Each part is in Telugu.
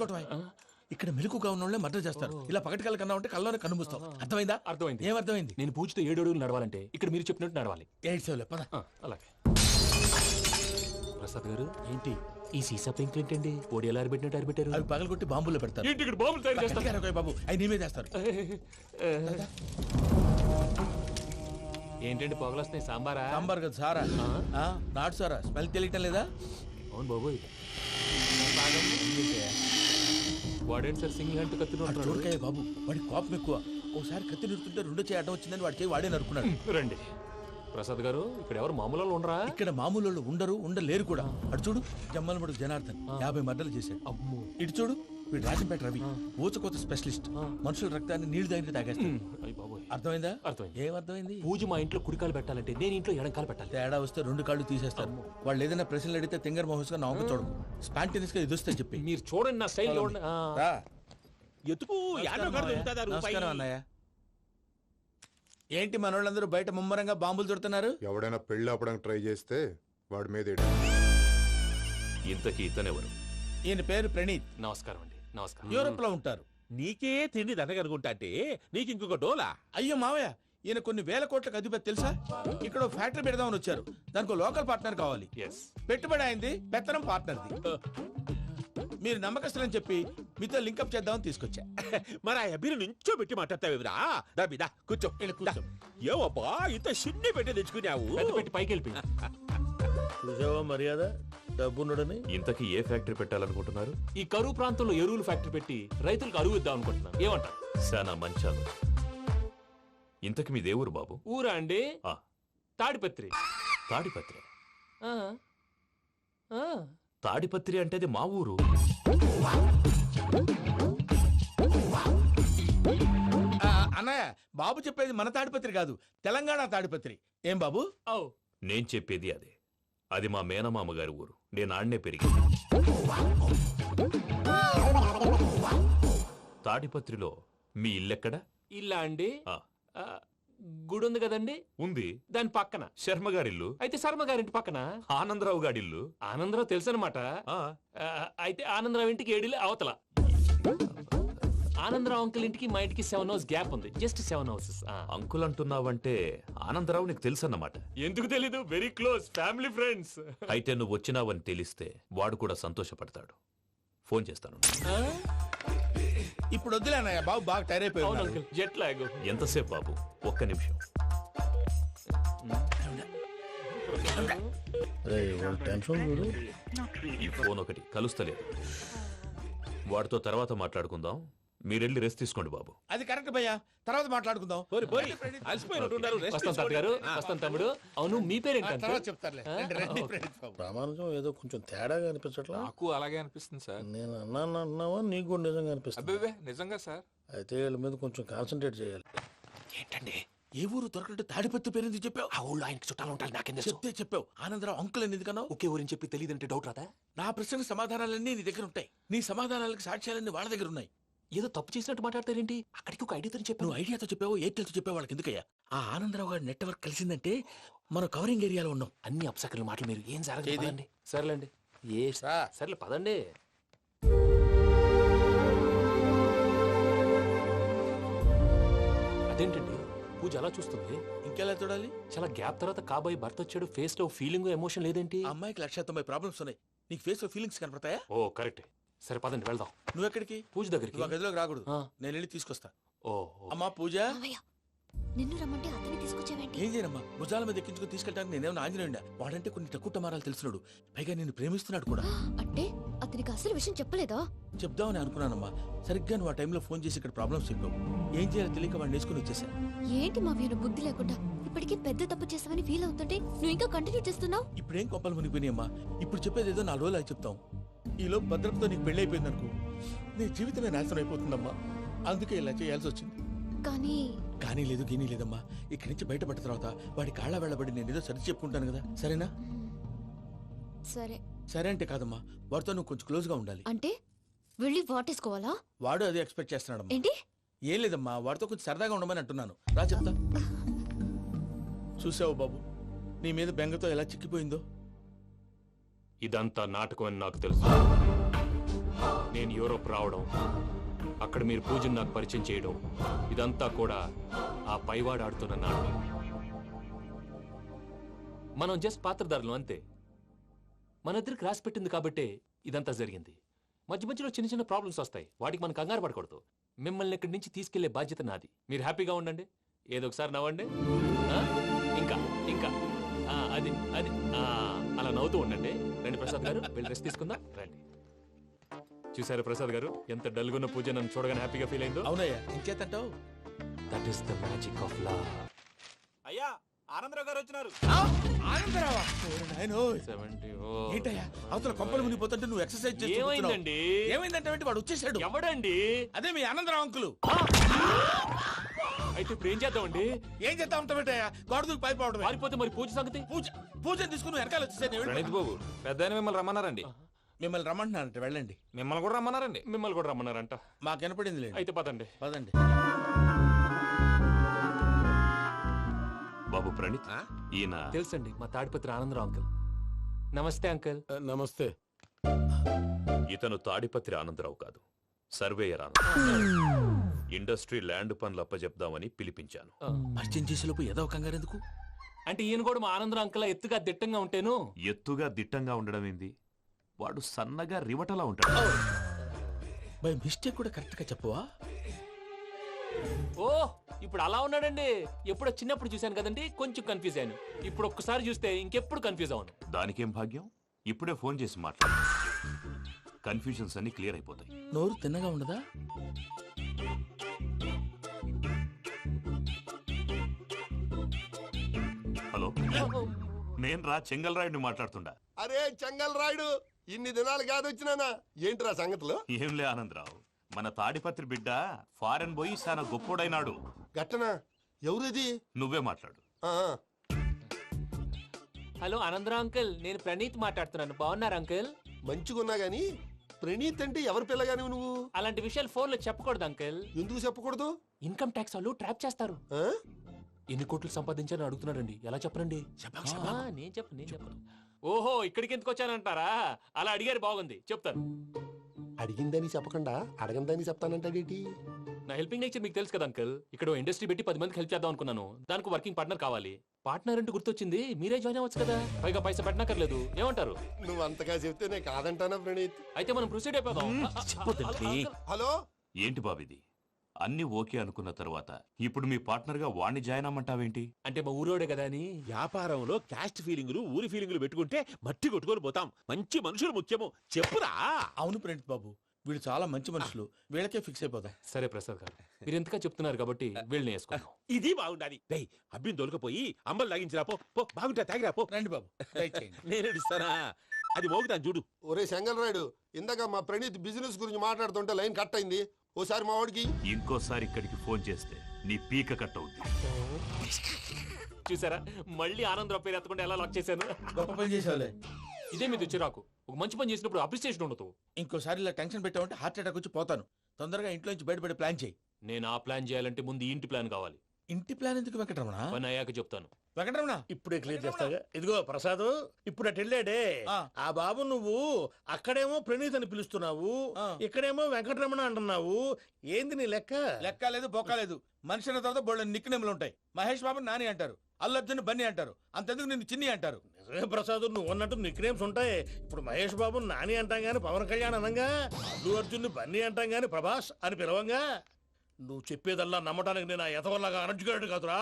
కొట్టవా ఇక్కడ మెలకుగా ఉన్న వాళ్ళే మర్డర్ చేస్తారు ఇలా పగటి కళ్ళ కన్నా ఉంటే కళ్ళలోనే కనుమూస్తావు అర్థమైందా అర్థమైంది. ఏమర్థమైంది నేను పూజతో 7 అడుగులు నడవాలంటే ఇక్కడ మీరు చెప్పినట్టు నడవాలి. 8 సేవలే పద అలాగే. ప్రసాద్ గారు ఏంటి ఈ సీసా పెంకులు ఏంటండి? ఓడి ఎలా అరబెట్టినట్టు అరబెట్టారు? అవి పగలగొట్టి బాంబులో పెడతారు ఏంటి ఇక్కడ బాంబులు తయారు చేస్తారు? గట్టిగా అరవై బాబు అవి నీమే చేస్తారు ఏంటండి పొగలొస్తున్నాయి? సాంబారా? సాంబార్ కదా సారా నాటు సారా స్మెల్ తెలియటం లేదా అవును బాబోయ్. వాడేంటి సార్ సింగిల్ హ్యాండ్ కత్తిని చూడకాయ బాబు వాడి కోపం ఎక్కువ ఓసారి కత్తి నిరుతుంటే రెండు చేయి అడ్డం వచ్చిందని వాడికి వాడే నరుకున్నాడు. రండి ప్రసాద్ గారు, ఇక్కడ ఎవరు మామూలు వాళ్ళు ఉండరా? ఇక్కడ మామూలు వాళ్ళు ఉండరు ఉండలేరు కూడా. అటు చూడు జమ్మలమడుగు జనార్దన్ 50 మర్డర్లు చేశాడు. అమ్మో. ఇటు చూడు వీడు రాజంపేట రవి ఊచకోత స్పెషలిస్ట్. మనుషుల రక్తాన్ని నీళ్లు దగ్గర తాగేస్తాడు. అయ్య బాబోయ్. అర్థమైందా? అర్థమైంది. ఏమర్థమైంది? పూజ మా ఇంట్లో కుడికాలు పెట్టాలంటే నేను ఇంట్లో ఎడంకాలు పెట్టాలి. తేడా వస్తే 2 కాళ్ళు తీసేస్తారు. వాళ్ళు ఏదైనా ప్రశ్నలు అడిగితే తింగర్ మహోస్ గా నవ్వు చూడకు. స్పాంటినియస్ గా ఎదుస్తా చెప్పి మీరు చూడండి నా స్టైల్ రా. ఎతుకు నమస్కారం అన్నయ్య. ఏంటి మనోళ్ళందరూ బయట ముమ్మరంగా బాంబులు దొరుకుతున్నారు? ఎవడైనా పెళ్లి ఆపడానికి ట్రై చేస్తే వాడి మీద ఇంతకీ ఇతనెవరు? ఈయన పేరు ప్రణీత్. నమస్కారం అండి. నమస్కారం. యూరోప్ లో ఉంటారు. నీకే తిండి దండగనుకుంటా అంటే నీకు ఇంకొక డోలా? అయ్యో మావయ్య ఈయన కొన్ని వేల కోట్లకు అధిపతి తెలుసా? ఇక్కడ ఫ్యాక్టరీ పెడదామని వచ్చారు. దానికి లోకల్ పార్ట్నర్ కావాలి. ఎస్. పెట్టుబడి అయింది, పెత్తనం పార్ట్నర్ది. మీరు నమ్మకస్తులని చెప్పి మీతో లింకప్ చేద్దామని తీసుకొచ్చా. మరి ఆ అబ్బిని నుంచో పెట్టి మాట్లాడతావురా? దాబిదా కూర్చో. ఈయన కూర్చో. ఏవబ్బా ఇంత చిన్ని పెట్టి తెచ్చుకున్నావు? పెద్ద పెట్టి పైకి వెళ్ళి చూసావా మర్యాద డబ్బున్నడని. ఇంతకీ ఏ ఫ్యాక్టరీ పెట్టాలనుకుంటున్నారు? ఈ కరువు ప్రాంతంలో ఎరువులు ఫ్యాక్టరీ పెట్టి రైతులకు అరువు ఇద్దాం అనుకుంటున్నాను. ఏమంటారు? శానా మంచాలు. ఇంతకి మీ దేవురు బాబు? ఊరా అండి? ఆ, తాడిపత్రి. తాడిపత్రి. ఆ. ఆ. తాడిపత్రి అంటే అది మా ఊరు. అన్నయ్య బాబు చెప్పేది మన తాడిపత్రి కాదు, తెలంగాణ తాడిపత్రి. ఏం బాబు? ఓ. నేను చెప్పేది అదే. అది మా మేనమామ గారి ఊరు. నేను ఆడనే పెరిగి. తాడిపత్రిలో మీ ఇల్లెక్కడ? ఇల్లా అండి? ఆ, ఆ, గుడి ఉంది కదండి, ఉంది. దాని పక్కన. శర్మ గారిల్లు. అయితే శర్మ గారింటి పక్కన ఆనందరావు గారిల్లు. ఆనందరావు తెలుసు అనమాట. అయితే ఆనందరావు ఇంటికి 7 అవతల. ఆనందరావు అంకుల్ ఇంటికి మా ఇంటికి 7 hours గ్యాప్ ఉంది. Just 7 hours. అంకుల్ అంటున్నావంటే ఆనందరావు నీకు తెలుసన్నమాట. ఎందుకు తెలీదు? Very close family friends. అయితే నువ్వు వచ్చినావని తెలిస్తే వాడు కూడా సంతోషపడతాడు. ఫోన్ చేస్తాను. ఇప్పుడు వద్దులే అన్నయ్య, బాబు బాగా టైర్ అవును అయిపోయాడు. Uncle, jet lag. ఎంతసేపు బాబు? ఒక్క నిమిషం. ఈ ఫోన్ ఒకటి కలుస్తలేదు. వాడితో తర్వాత మాట్లాడుకుందాం. మీరెళ్ళి రెస్ట్ తీసుకోండి బాబు. అది కరెక్ట్ భయ్యా, తర్వాత మాట్లాడుకుందాం. అలసిపోయినట్టున్నారు. రెస్ట్ వస్తాం తాత గారు, వస్తాం తమ్ముడు. అవును మీ పేరేంటి? తర్వాత చెప్తారులే. రండి, రండి, ప్రణీత్ బాబు. ప్రామాణికం ఏదో కొంచెం తేడాగా అనిపించట్లా? నాకు అలాగే అనిపిస్తుంది సార్. నేను అన్నావా నీకు కూడా నిజంగా అనిపిస్తుంది? అబ్బే నిజంగా సార్. అయితే వీళ్ళ మీద కొంచెం కాన్సన్ట్రేట్ చేయాలి. ఏంటండి ఏ ఊరు దొరకట్టు తాడిపత్రి పేరు ఎందుకు చెప్పావు? ఆ ఊళ్ళో ఆయనకి చుట్టాలు ఉంటారు. నాకేం తెలుసు? చెప్తే చెప్పావు. ఆనందరావు అంకుల్ అని ఎందుకన్నావు? ఒకే ఊరిని చెప్పి తెలియదంటే డౌట్ రాదా? నా ప్రశ్నకు సమాధానాలన్నీ నీ దగ్గర ఉంటాయి. నీ సమాధానాలకు సాక్ష్యాలన్నీ వాళ్ళ దగ్గర ఉన్నాయి. ఏదో తప్పు చేసినట్టు మాట్లాడతారేంటి? అక్కడికి ఒక ఐడియాతో చెప్పాను. నువ్వు ఐడియాతో చెప్పావు, ఎయిర్టెల్తో చెప్పావు, వాళ్ళకి ఎందుకయ్యా? ఆ ఆనందరావు గారి నెట్వర్క్ కలిసిందంటే మనం కవరింగ్ ఏరియాలో ఉన్నాం. అన్ని అప్సకర్ల మాటలు మీరు ఏం ఏది? జరగదండి. సర్లేండి. సర్లే పదండి. అదేంటండి పూజ అలా చూస్తుంది? ఇంకెలా చూడాలి? చాలా గ్యాప్ తర్వాత కాబోయే భర్త వచ్చాడు. ఫేస్ లో ఫీలింగ్ ఎమోషన్ లేదేంటి? ఆ అమ్మాయికి 190 ప్రాబ్లమ్స్ ఉన్నాయి. నీకు ఫేస్ లో ఫీలింగ్స్ కనపడతాయా? ఓ కరెక్ట్. సరే పదండి వెళ్దాం. నువ్వు ఎక్కడికి? పూజ దగ్గరికి. నువ్వు ఆ గదిలోకి రాకూడదు. ఆ. నేను వెళ్ళి తీసుకొస్తా. ఓ అమ్మా పూజ. మావయ్య, నిన్ను రమ్మంటే అతన్ని తీసుకొచ్చావేంటి? ఏం చేయనమ్మా, భుజాల మీద ఎక్కించుకుని తీసుకెళ్ళడానికి నేనేమన్నా ఆంజనేయుడా? వాడంటే కొన్ని తక్కువ టమారాలు తెలుసున్నాడు. పైగా నిన్ను ప్రేమిస్తున్నాడు కూడా. అంటే అతనికి అసలు విషయం చెప్పలేదా? చెప్దామని అనుకున్నానమ్మా. సరిగ్గా నువ్వు ఆ టైంలో ఫోన్ చేసి ఇక్కడ ప్రాబ్లమ్స్ చెప్పావు. ఏం చేయాలో తెలియక వాడిని వేసుకుని వచ్చేసా. ఏంటి మావయ్య నువ్వు బుద్ధి లేకుండా ఇప్పటికే పెద్ద తప్పు చేసావని ఫీల్ అవుతుంటే నువ్వు ఇంకా కంటిన్యూ చేస్తున్నావు? ఇప్పుడేం కొప్పలు మునిగిపోయినాయమ్మా. ఇప్పుడు చెప్పేది ఏదో 4 రోజులు అది చెప్తాం. ఈలోపు భద్రతతో నీకు పెళ్లి అయిపోయింది అనుకో, నీ జీవితమే నాశనం అయిపోతుందమ్మా. అందుకే ఇలా చేయాల్సి వచ్చింది. కానీ కానీ లేదు గీనీ లేదమ్మా. ఇక్కడి నుంచి బయటపడ్డ తర్వాత వాడి కాళ్ళ వెళ్ళబడి నేను ఏదో సరి చెప్పుకుంటాను కదా, సరేనా? సరే. సరే అంటే కాదమ్మా, వాడితో నువ్వు కొంచెం క్లోజ్ గా ఉండాలి. అంటే వెళ్ళి వాటేసుకోవాలా? వాడు అదే ఎక్స్పెక్ట్ చేస్తున్నాడమ్మా. ఏంటి? ఏం లేదమ్మా, వాడితో కొంచెం సరదాగా ఉండమని అంటున్నాను. రా చెప్తా. చూసావు బాబు, నీ మీద బెంగతో ఎలా చిక్కిపోయిందో. ఇదంతా నాటకం అని నాకు తెలుసు. నేను యూరోప్ రావడం, అక్కడ మీరు పూజను నాకు పరిచయం చేయడం, ఇదంతా కూడా ఆ పైవాడు ఆడుతున్న నాటకం. మనం జస్ట్ పాత్రధారులు అంతే. మన ఇద్దరికి రాసి పెట్టింది కాబట్టే ఇదంతా జరిగింది. మధ్య మధ్యలో చిన్న చిన్న ప్రాబ్లమ్స్ వస్తాయి, వాటికి మనం కంగారు పడకూడదు. మిమ్మల్ని ఇక్కడి నుంచి తీసుకెళ్లే బాధ్యత నాది. మీరు హ్యాపీగా ఉండండి, ఏదో ఒకసారి నవ్వండి. ఇంకా ఇంకా అది అది అలా నవ్వుతూ ఉండండి. రండి ప్రసాద్ గారు, వెళ్ళి రెస్ట్ తీసుకుందాం రండి. చూసారు ప్రసాద్ గారు, ఎంత డల్గున్న పూజ నన్ను చూడగానే హ్యాపీగా ఫీల్ అయిందో. అవునయ్యా, ఇంకేతంటావు? That is the magic of love. అయ్యా ఆనందరావు గారు వచ్చినారు. ఆనందరావా? నాయనోయ్. 70. ఏంటయ్యా అవతల కొంపలు మునిగిపోతుంటే నువ్వు ఎక్సర్సైజ్ చేస్తూ కూర్చున్నావు. ఏమైందండి? ఏమైందంటే వాడు వచ్చేసాడు. ఎవడండి? అదే మీ ఆనందరావు అంకులు. అయితే ఇప్పుడు ఏం చేద్దామండి? ఏం చేస్తా ఉంటావేటయ్యా, గోడ దూకి పైపోవడం. పారిపోతే మరి పూజ సంగతి? పూజను తీసుకుని వెనకాల వచ్చేసాను. ప్రణీత్ బాబు, పెద్ద మిమ్మల్ని రమ్మన్నారండి. మిమ్మల్ని రమ్మంటున్నానంట, వెళ్ళండి. మిమ్మల్ని కూడా రమ్మన్నారండి. మిమ్మల్ని కూడా రమ్మన్నారంట. మాకు వినపడింది లేదు. అయితే పదండి. పదండి. బాబు ప్రణీత్, ఈయన తెలుసండి, మా తాడిపత్రి ఆనందరావు అంకుల్. నమస్తే అంకుల్. నమస్తే. ఇతను తాడిపత్రి ఆనందరావు కాదు, సర్వేయర్ ఆనందరావు. ఇండస్ట్రీ ల్యాండ్ పనులు అప్పజెప్దామని పిలిపించాను. పరిచయం చేసేలోపు ఏదో కంగారు ఎందుకు? అంటే ఈయన కూడా మా ఆనందరావు అంకుల్ ఎత్తుగా దిట్టంగా ఉంటేను. ఎత్తుగా దిట్టంగా ఉండడం ఏంది, వాడు సన్నగా రివటలా ఉంటాడు. బై మిస్టేక్ కూడా కరెక్ట్ గా చెప్పవా? ఓ, ఇప్పుడు అలా ఉన్నాడండి. ఎప్పుడో చిన్నప్పుడు చూశాను కదండి, కొంచెం కన్ఫ్యూజ్ అయ్యాను. ఇప్పుడు ఒక్కసారి చూస్తే ఇంకెప్పుడు కన్ఫ్యూజ్ అవును. దానికేం భాగ్యం, ఇప్పుడే ఫోన్ చేసి మాట్లాడు. కన్ఫ్యూజన్స్ అన్ని క్లియర్ అయిపోతాయి. నోరు తిన్నగా ఉండదా? హలో, నేను రా చెంగల్రాయుడిని మాట్లాడుతుండా. అరే చెంగల్ రాయుడు, ఇన్ని దినాలు కాదు వచ్చినానా? ఏంట్రా సంగతులు? ఏంలే ఆనందరావు, మన తాడిపత్రి బిడ్డ ఫారెన్ పోయి చాలా గొప్పోడైనాడు. గట్టనా? ఎవరిది? నువ్వే మాట్లాడు. ఆ, హలో ఆనందరావు అంకుల్, నేను ప్రణీత్ మాట్లాడుతున్నాను. బాగున్నారు అంకుల్? మంచిగున్నా గాని ప్రణీత్ అంటే ఎవరి పిల్లగాని నువ్వు? అలాంటి విషయాలు ఫోన్లో చెప్పకూడదు అంకుల్. ఎందుకు చెప్పకూడదు? ఇన్కమ్ ట్యాక్స్ వాళ్ళు ట్రాప్ చేస్తారు. ఆ? ఎన్ని కోట్లు సంపాదించాలని అడుగుతున్నారండి. ఎలా చెప్పనండి? నేను చెప్పను. ఓహో, ఇక్కడికి ఎందుకు వచ్చానంటారా? అలా అడిగారు, బాగుంది, చెప్తాను. అడిగిందని చెప్పకుండా అడగందని చెప్తానంటాడేటి? నా హెల్పింగ్ నేచర్ మీకు తెలుసు కదా అంకుల్. ఇక్కడ ఇండస్ట్రీ పెట్టి 10 మందికి హెల్ప్ చేద్దాం అనుకున్నాను. దానికి వర్కింగ్ పార్ట్నర్ కావాలి. పార్ట్నర్ అంటే గుర్తొచ్చింది, మీరే జాయిన్ అవ్వచ్చు కదా. పైగా పైసా పెట్టనక్కర్లేదు. ఏమంటారు? నువ్వు అంతగా చెప్తే నేను కాదంటానా ప్రణీత్? అయితే మనం ప్రొసీడ్ అయిపోదాం. హలో, ఏంటి బాబిది, అన్ని ఓకే అనుకున్న తర్వాత ఇప్పుడు మీ పార్ట్నర్ గా వాణ్ణి జాయిన్ అమ్మంటావేంటి? అంటే మా ఊరోడే కదా అని. వ్యాపారంలో క్యాస్ట్ ఫీలింగులు, ఊరి ఫీలింగులు పెట్టుకుంటే మట్టి కొట్టుకొని పోతాం. మంచి మనుషులు ముఖ్యము. చెప్పురా. అవును ప్రణీత్ బాబు, వీళ్ళు చాలా మంచి మనుషులు. వీళ్ళకే ఫిక్స్ అయిపోదాం. సరే ప్రసాద్ గారు, మీరు ఎంతగా చెప్తున్నారు కాబట్టి వీళ్ళని వేసుకుందాం. ఇది బాగుండాలి. డై అబ్బిని దొలకపోయి అంబలు లాగించిరా పో. పో బాగుంటా, తాగిరా పో. రండి బాబు, దయచేయండి. నేను ఇస్తానా? అది మోగుతాను చూడు. ఒరే చెంగల్ రాయుడు, ఇందాక మా ప్రణీత్ బిజినెస్ గురించి మాట్లాడుతుంటే లైన్ కట్ అయింది. ఓసారి మా వాడికి ఇంకోసారి ఇక్కడికి ఫోన్ చేస్తే నీ పీక కట్ అవుద్ది. చూసారా, మళ్ళీ ఆనందరావు పేరు ఎత్తకుండా ఎలా లాక్ చేశాను. గొప్ప పని చేసేవాళ్ళే. ఇదే మీద చిరాకు. ఒక మంచి పని చేసినప్పుడు అప్రిసియేషన్ ఉండదు. ఇంకోసారి ఇలా టెన్షన్ పెట్టామంటే హార్ట్ అటాక్ వచ్చి పోతాను. తొందరగా ఇంట్లో నుంచి బయటపడే ప్లాన్ చేయి. నేను ఆ ప్లాన్ చేయాలంటే ముందు ఈ ఇంటి ప్లాన్ కావాలి. ఇంటి ప్లాన్ ఎందుకు వెంకటరమణ? పని అయ్యాక చెప్తాను. వెంకటరమణ ఇప్పుడే క్లియర్ చేస్తాగా. ఇదిగో ప్రసాద్, ఇప్పుడు అటు వెళ్ళాడే ఆ. ఆ బాబు, నువ్వు అక్కడేమో ప్రణీత్ అని పిలుస్తున్నావు, ఆ. ఇక్కడేమో వెంకటరమణ అంటున్నావు. ఏంది నీ లెక్క? లెక్క లేదు, బొక్క లేదు. మనిషి అన్న తర్వాత బోళ్ళ నిక్నెములు ఉంటాయి. మహేష్ బాబు నాని అంటారు, అల్లు అర్జున్ బన్నీ అంటారు, అంతెందుకు నిన్ను చిన్ని అంటారు. నిజమే ప్రసాద్, నువ్వు అన్నట్టు నిక్నేమ్స్ ఉంటాయి. ఇప్పుడు మహేష్ బాబు నాని అంటాం గాని పవన్ కళ్యాణ్ అనంగా, అల్లు అర్జున్ బన్నీ అంటాం గాని ప్రభాస్ అని పిలవంగా. నువ్వు చెప్పేదల్లా నమ్మటానికి నేను ఆ ఎతవల్లాగా అనర్జుకేటెడ్ కాదురా.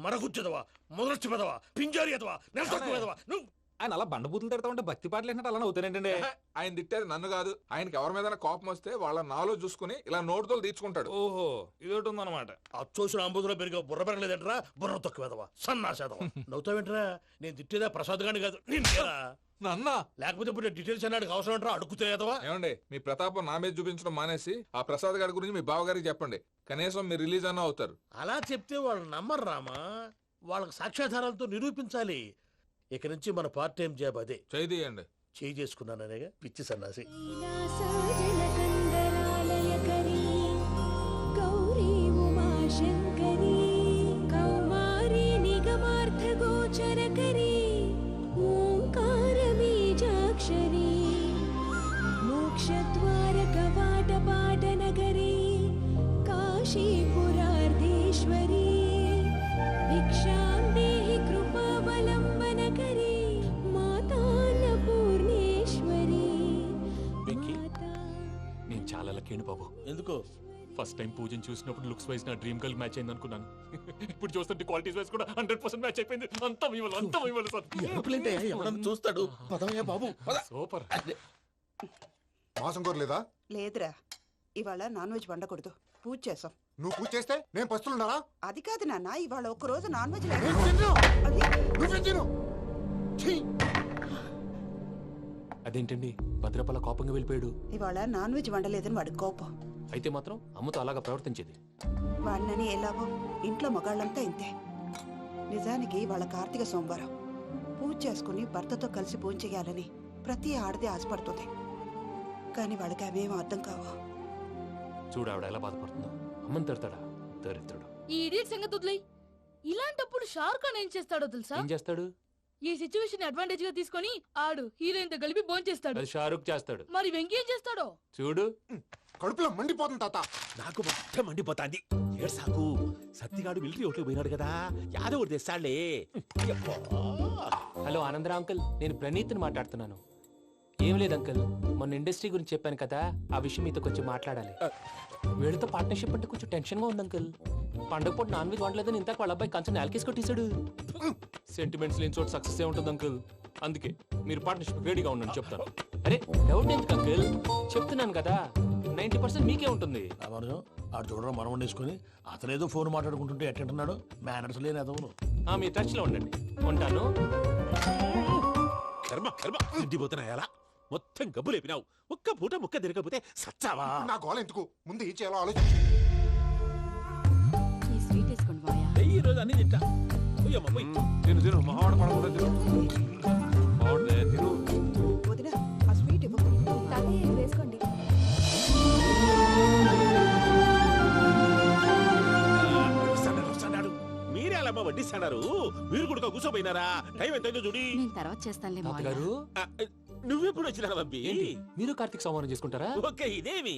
మరగుచ్చదవా, మొదలచ్చి పెదవా, పింజారి ఎదవా, నెలసొక్కు పెదవా. నువ్వు ఆయన అలా బండబూతులు తిడతా ఉంటే భక్తి పాటలు ఏంటంటే అలా అవుతానంటే. ఆయన తిట్టేది నన్ను కాదు, ఆయనకి ఎవరి మీద కోపం వస్తే వాళ్ళ నాలో చూసుకుని ఇలా నోటుతో తీర్చుకుంటాడు. ఓహో, ఇదొకటి ఉందన్నమాట. అచ్చోసిన అంబుధులో పెరిగే బుర్ర పెరగలేదంటరా, బుర్ర తొక్కువేదవా, సన్నాసేదవా. నవ్వుతావేంట్రా? నేను తిట్టేదా ప్రసాద్ గాని కాదు, నిన్నేరా. నన్న లేకపోతే ఇప్పుడు డీటెయిల్స్ అన్నాడు అవసరం అంటారా? అడుగుతాయేదవా. ఏమండి, మీ ప్రతాపం నా మీద చూపించడం మానేసి ఆ ప్రసాద్ గారి గురించి మీ బావగారికి చెప్పండి. కనీసం మీరు రిలీజ్ అన్న అవుతారు. అలా చెప్తే వాళ్ళు నమ్మరు రామా. వాళ్ళకి సాక్ష్యాధారాలతో నిరూపించాలి. ఇక నుంచి మన పార్ట్ టైం జాబ్ అదే. చేయండి. చేయి చేసుకున్నాననేగా పిచ్చి సన్నాసి. గౌరీ ఉమాశంకరీ కౌమారీ నిగమార్థగోచరకరీ ఓంకార బీజాక్షరీ మోక్షద్వారకవా నేను చాలా లక్కీ బాబు. ఎందుకో ఫస్ట్ టైం పూజను చూసినప్పుడు లుక్స్ వైజ్ నా డ్రీమ్ గర్ల్ మ్యాచ్ అయింది అనుకున్నాను. ఇప్పుడు చూస్తుంటే క్వాలిటీస్ వైజ్ కూడా 100% మ్యాచ్ అయిపోయింది. అంతా ఇవ్వాలి సార్. ఎవడన్నా చూస్తాడు. పదవయ్యా బాబు పద. సూపర్. మాసం కోరలేదా? లేదురా, ఇవాళ నాన్ వెజ్ వండకూడదు, పూజ చేసాం. నువ్వు పూజ చేస్తే నేను పస్తులున్నారా? అది కాదు నాన్న, ఇవాళ ఒక రోజు నాన్ వెజ్ అదేంటండి భద్రపల కోపంగా వెళ్ళిపోయాడు? ఇవాళ నాన్ వెజ్ వండలేదని వాడి కోపం. అయితే మాత్రం అమ్మతో అలాగా ప్రవర్తించేది. వాడినని ఎలాగో ఇంట్లో మగాళ్ళంతా ఇంతే. నిజానికి వాళ్ళ కార్తీక సోమవారం పూజ చేసుకుని భర్తతో కలిసి పూజ చేయాలని ప్రతి ఆడది ఆశపడుతుంది. కానీ వాళ్ళకి అవేం అర్థం కావు. చూడు ఆవిడ ఎలా బాధపడుతుందో. అమ్మని తిడతాడా దరిద్రుడు. ఈ ఇడియట్ సంగతి వదిలేయ్. ఇలాంటప్పుడు షారుఖ్ ఖాన్ ఏం చేస్తాడో తెలుసా? ఏం చేస్తాడు? ఈ సిచ్యువేషన్ అడ్వాంటేజ్ గా తీసుకొని ఆడు హీరోయిన్ తో కలిపి బోన్ చేస్తాడు. అది షారుఖ్ చేస్తాడు. మరి వెంకీ ఏం చేస్తాడో చూడు. కడుపులో మండిపోతుంది తాత. నాకు మొత్తం మండిపోతాంది. ఏడ్సాకు, సత్తిగాడు మిలిటరీ ఓట్లకు పోయినాడు కదా, యాదో ఒకటి తెస్తాడులే. హలో ఆనందరా అంకుల్, నేను ప్రణీత్ని మాట్లాడుతున్నాను. ఏం లేదు అంకుల్, మొన్న ఇండస్ట్రీ గురించి చెప్పాను కదా, ఆ విషయం మీతో కొంచెం మాట్లాడాలి. వీళ్ళతో పార్ట్నర్షిప్ అంటే కొంచెం టెన్షన్ గా ఉంది అంకుల్. పండగ పూట నాన్ వెజ్ వండలేదని ఇంతకు వాళ్ళ అబ్బాయి కంచెం నేలకేసి కొట్టేశాడు. సెంటిమెంట్స్ లేని చోట సక్సెస్ ఏ ఉంటుంది అంకుల్. అందుకే మీరు పార్ట్నర్షిప్ రెడీగా ఉండండి చెప్తాను. అరే డౌట్ ఎందుకు అంకుల్, చెప్తున్నాను కదా 90% మీకే ఉంటుంది. రామానుజం ఆడు చూడడం మనం వండేసుకుని అతనేదో ఫోన్ మాట్లాడుకుంటుంటే ఎట్టంటున్నాడు. మేనర్స్ లేని అదవును. మీ టచ్ లో ఉండండి. ఉంటాను. కర్మ కర్మ తిండిపోతున్నాయలా, మొత్తం గబ్బు లేపినావు. ఒక్క పూట ముక్క తిరగకపోతే సచ్చావా? నా గోల ఎందుకు, ముందు ఏం చేయాలో ఆలోచించు. ఈ స్వీట్ వేసుకోండి బాయా. ఈ రోజు అన్ని తింటా. పోయమ్మ, పోయ్. తిను మావాడు పడకుండా తిను. మావాడులే తిను. వదిన ఆ స్వీట్ ఇవ్వకు. తాతయ్య వేసుకోండి. వస్తాడు. మీరే అలా వడ్డిస్తాడారు, మీరు కూడా కూర్చోపోయినారా? టైం ఎంతైందో చూడి. నేను తర్వాత చేస్తానులే తాతగారు, నువ్వెప్పుడు వచ్చినా బంబి? ఏంటి మీరు కార్తీక్ సంహారం చేసుకుంటారా? ఓకే, ఇదేమి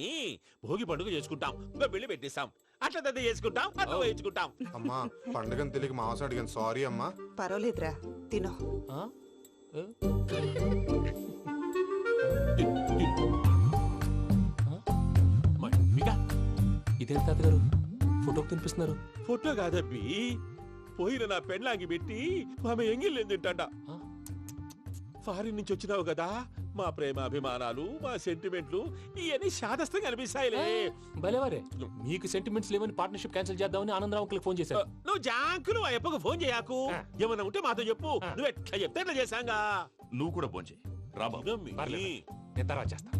భోగి పండుగ చేసుకుంటాం, ఇంకా పెళ్లి పెట్టేస్తాం, అట్లా దద్ద చేసుకుంటాం, అట్లా వేయించుకుంటాం. అమ్మా పండుగని తెలియక మాసం అడిగాను, సారీ అమ్మా. పర్వాలేదురా, తినో. ఆ? ఏ? ఇదేంటి తాతగారు ఫోటోకి తినిపిస్తున్నారు? ఫోటో కాదబ్బి, పోయిన నా పెళ్ళాంగి పెట్టి ఆమె ఎంగిల్లేం తింటాడ. ఫారిన్ నుంచి వచ్చినావు కదా, మా ప్రేమ అభిమానాలు, మా సెంటిమెంట్లు ఇవన్నీ శాదస్తంగా అనిపిస్తాయిలే. భలేవారే, మీకు సెంటిమెంట్స్ లేవని పార్ట్నర్షిప్ క్యాన్సిల్ చేద్దామని ఆనందరావు అంకుల్కి ఫోన్ చేశారు. నువ్వు జాంకులు ఆ అప్పకు ఫోన్ చేయకు, ఏమన్నా ఉంటే మాతో చెప్పు. నువ్వు ఎట్లా చెప్తే ఎట్లా చేశాంగా. నువ్వు కూడా ఫోన్ చేయి. రా బాబు. పర్లేదు, నేను తర్వాత చేస్తా.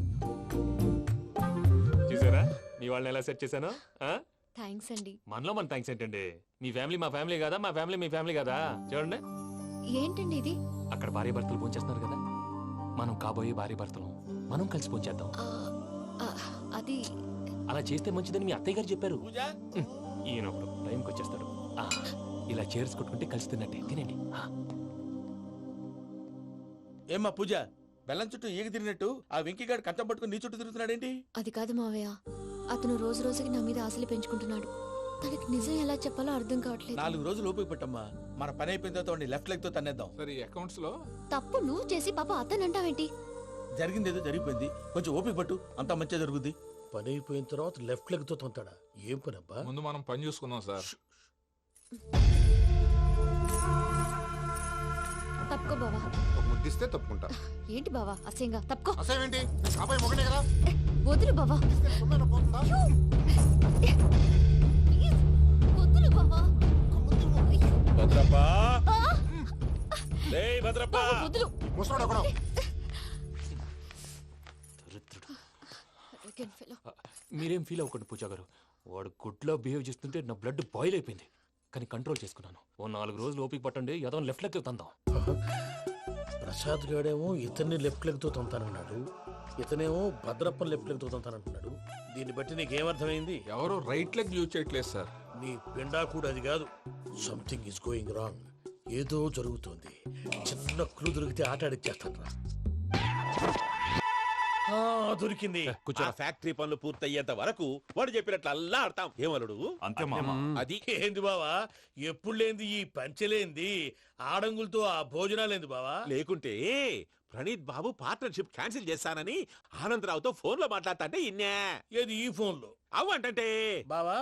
చూసారా మీ వాళ్ళని ఎలా సెట్ చేశాను? థ్యాంక్స్ అండి. మనలో మన థ్యాంక్స్ ఏంటండి, మీ ఫ్యామిలీ మా ఫ్యామిలీ కదా, మా ఫ్యామిలీ మీ ఫ్యామిలీ కదా. చూడండి, ఏంటండి ఇది? అక్కడ భార్య భర్తలు పోంచేస్తున్నారు కదా, మనం కాబోయే భార్య భర్తలు మనం కలిసి పోంచేద్దాం. అది అలా చేస్తే మంచిదని మీ అత్తయ్య గారు చెప్పారు. పూజ ఈయన ఒకడు టైంకి వచ్చేస్తాడు. ఇలా చేర్స్ కొట్టుకుంటే కలిసి తిన్నట్టే. తినండి. ఏమ్మా పూజ, బెల్లం చుట్టూ ఈగ తిరిగినట్టు ఆ వెంకీగాడు కంచం పట్టుకుని నీ చుట్టూ తిరుగుతున్నాడేంటి? అది కాదు మావయ్య, అతను రోజు రోజుకి నా మీద ఆశలు పెంచుకుంటున్నాడు. తనకి నిజం ఎలా చెప్పాలో అర్థం కావట్లేదు. 4 రోజులు ఓపిక పట్టమ్మా, మన పని అయిపోయిన తర్వాత లెఫ్ట్ లెగ్ తో తన్నేద్దాం. సరే అకౌంట్స్ లో తప్పు నువ్వు చేసి పాప అతను అంటావేంటి? జరిగింది ఏదో జరిగిపోయింది, కొంచెం ఓపిక పట్టు, అంతా మంచిగా జరుగుద్ది. పని అయిపోయిన తర్వాత లెఫ్ట్ లెగ్ తో తొంతాడా? ఏం పని అబ్బా? ముందు మనం పని చూసుకుందాం సార్. తప్పుకో బావా. ఒక ముద్దిస్తే తప్పుకుంటా. ఏంటి బావా అసహ్యంగా? తప్పుకో. అసేమేంటి, కాపాయి మొగనే కదా. వదులు బావా. సొమ్మేనా పోతుందా? ప్లీజ్, వదులు బావా. భద్రప్పా, లేయ్ భద్రప్పా. బావా, వదులు. ముసలోడు ఒకడు. దరిద్రుడు. Arrogant fellow. మీరేం ఫీల్ అవ్వకండి పూజా గారు, వాడు గుడ్లో బిహేవ్ చేస్తుంటే నా బ్లడ్ బాయిల్ అయిపోయింది. కానీ కంట్రోల్ చేసుకున్నాను. ఓ 4 రోజులు ఓపిక పట్టండి, ఏదో లెఫ్ట్ లెగ్ తందాం. ప్రసాద్ గాడేమో ఇతన్ని లెఫ్ట్ లెగ్ తో తొంతానన్నాడు, ఇతనేమో భద్రప్పని లెఫ్ట్ లెగ్ తో తొంతానంటున్నాడు. దీన్ని బట్టి నీకేమర్థమైంది? ఎవరు రైట్ లెగ్ యూజ్ చేయట్లేదు సార్. నీ పిండా కూడా అది కాదు. Something is going wrong. ఏదో జరుగుతోంది. చిన్న క్లూ దొరికితే ఆట ఆడిచ్చేస్తాను రా. దొరికింది. ఆ ఫ్యాక్టరీ పనులు పూర్తయ్యేంత వరకు వాడు చెప్పినట్లు అల్లా ఆడతాం. ఏమలుడు అంతే మామ. అది ఏంది బావా, ఎప్పుడు లేంది ఈ పంచలేంది, ఆడంగులతో ఆ భోజనాలేంది బావా? లేకుంటే ప్రణీత్ బాబు పార్ట్నర్షిప్ క్యాన్సిల్ చేస్తానని ఆనందరావుతో ఫోన్ లో మాట్లాడతాంటే ఇన్నే. ఏది ఈ ఫోన్లో? అవ్వంటే బావా,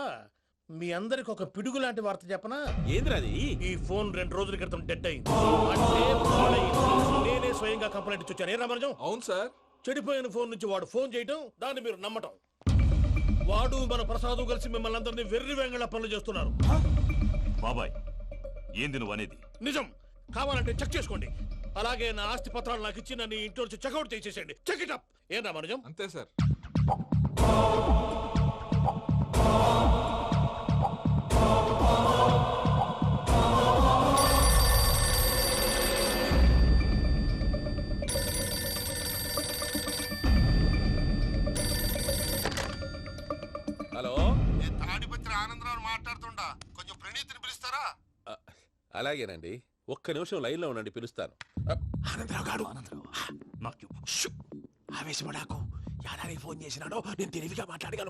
మీ అందరికి ఒక పిడుగు లాంటి వార్త చెప్పనా? ఏంద్రది? ఈ ఫోన్ 2 రోజుల క్రితం డెడ్ అయింది. అంటే పాడైంది. నేనే స్వయంగా కంప్లైంట్ ఇచ్చి వచ్చాను. ఏ రామరాజం? అవును సార్. చెడిపోయిన ఫోన్ నుంచి వాడు ఫోన్ చేయటం, దాన్ని మీరు నమ్మటం. వాడు మన ప్రసాదు కలిసి మిమ్మల్ని అందరినీ వెర్రి వెంగళ పనులు చేస్తున్నారు. బాబాయ్ ఏంది నువ్వు అనేది? నిజం. కావాలంటే చెక్ చేసుకోండి. అలాగే నా ఆస్తి పత్రాలు నాకు ఇచ్చి నన్ను ఇంట్లో నుంచి చెక్అౌట్ చేసేసేయండి. Check it up. ఏం రామరాజం? అంతే సార్. హలో, నేను తాడిపత్రి ఆనందరావు మాట్లాడుతుండా, కొంచెం ప్రణీతిని పిలుస్తారా? అలాగేనండి. ఒక్క నిమిషం లైన్ లో ఉండండి, పిలుస్తాను. ఆనందరావు గాడు ఆవేశపడాకు. యాదానికి ఫోన్ చేసినాడో నేను తెలివిగా మాట్లాడగలను.